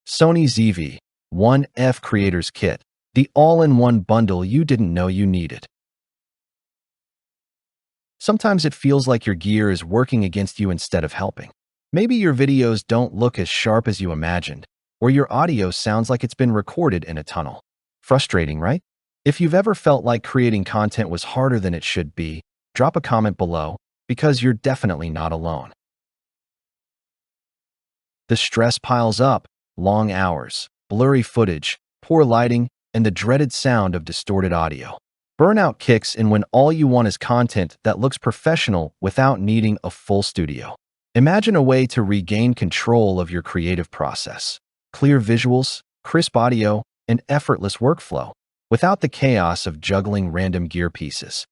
Sony ZV-1F Creators Kit, the all-in-one bundle you didn't know you needed. Sometimes it feels like your gear is working against you instead of helping. Maybe your videos don't look as sharp as you imagined, or your audio sounds like it's been recorded in a tunnel. Frustrating, right? If you've ever felt like creating content was harder than it should be, drop a comment below, because you're definitely not alone. The stress piles up: long hours, blurry footage, poor lighting, and the dreaded sound of distorted audio. Burnout kicks in when all you want is content that looks professional without needing a full studio. Imagine a way to regain control of your creative process. Clear visuals, crisp audio, and effortless workflow, without the chaos of juggling random gear pieces.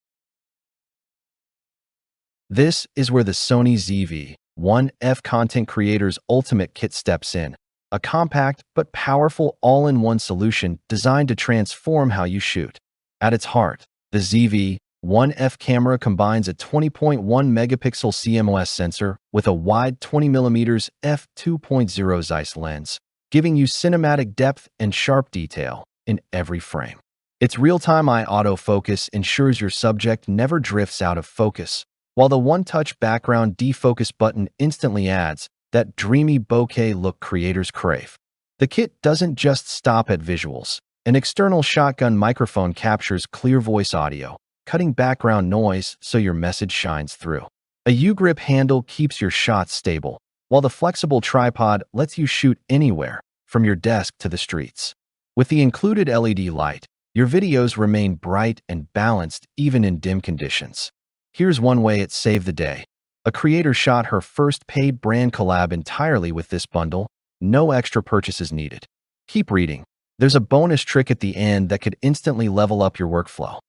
This is where the Sony ZV-1F Content Creator's Ultimate Kit steps in, a compact but powerful all-in-one solution designed to transform how you shoot. At its heart, the ZV-1F camera combines a 20.1 megapixel CMOS sensor with a wide 20mm f2.0 ZEISS lens, giving you cinematic depth and sharp detail in every frame. Its real-time eye autofocus ensures your subject never drifts out of focus, while the one-touch background defocus button instantly adds that dreamy bokeh look creators crave. The kit doesn't just stop at visuals. An external shotgun microphone captures clear voice audio, cutting background noise so your message shines through. A U-grip handle keeps your shots stable, while the flexible tripod lets you shoot anywhere, from your desk to the streets. With the included LED light, your videos remain bright and balanced even in dim conditions. Here's one way it saved the day. A creator shot her first paid brand collab entirely with this bundle, no extra purchases needed. Keep reading. There's a bonus trick at the end that could instantly level up your workflow.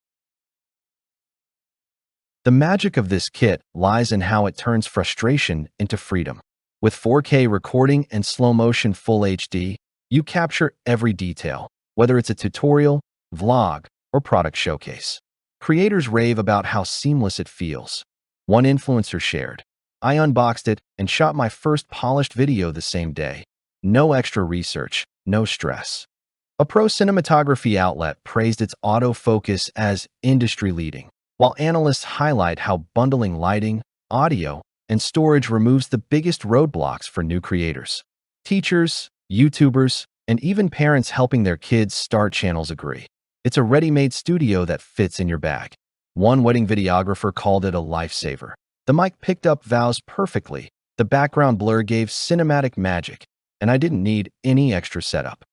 The magic of this kit lies in how it turns frustration into freedom. With 4K recording and slow-motion Full HD, you capture every detail, whether it's a tutorial, vlog, or product showcase. Creators rave about how seamless it feels. One influencer shared, "I unboxed it and shot my first polished video the same day. No extra research, no stress." A pro cinematography outlet praised its autofocus as industry-leading, while analysts highlight how bundling lighting, audio, and storage removes the biggest roadblocks for new creators. Teachers, YouTubers, and even parents helping their kids start channels agree. It's a ready-made studio that fits in your bag. One wedding videographer called it a lifesaver. The mic picked up vows perfectly, the background blur gave cinematic magic, and I didn't need any extra setup.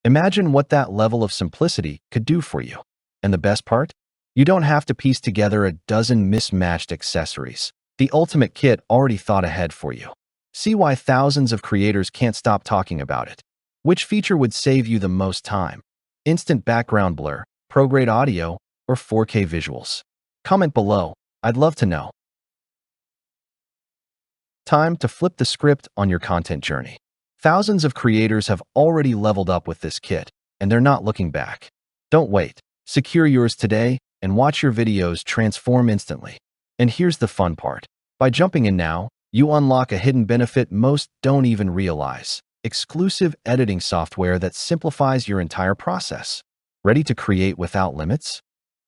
Imagine what that level of simplicity could do for you. And the best part? You don't have to piece together a dozen mismatched accessories. The ultimate kit already thought ahead for you. See why thousands of creators can't stop talking about it. Which feature would save you the most time? Instant background blur, pro-grade audio, or 4K visuals? Comment below. I'd love to know. Time to flip the script on your content journey. Thousands of creators have already leveled up with this kit, and they're not looking back. Don't wait. Secure yours today and watch your videos transform instantly. And here's the fun part. By jumping in now, you unlock a hidden benefit most don't even realize: exclusive editing software that simplifies your entire process. Ready to create without limits?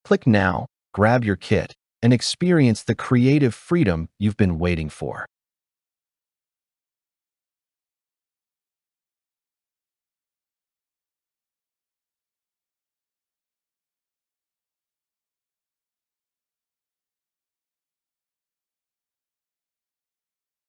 Click now, grab your kit, and experience the creative freedom you've been waiting for.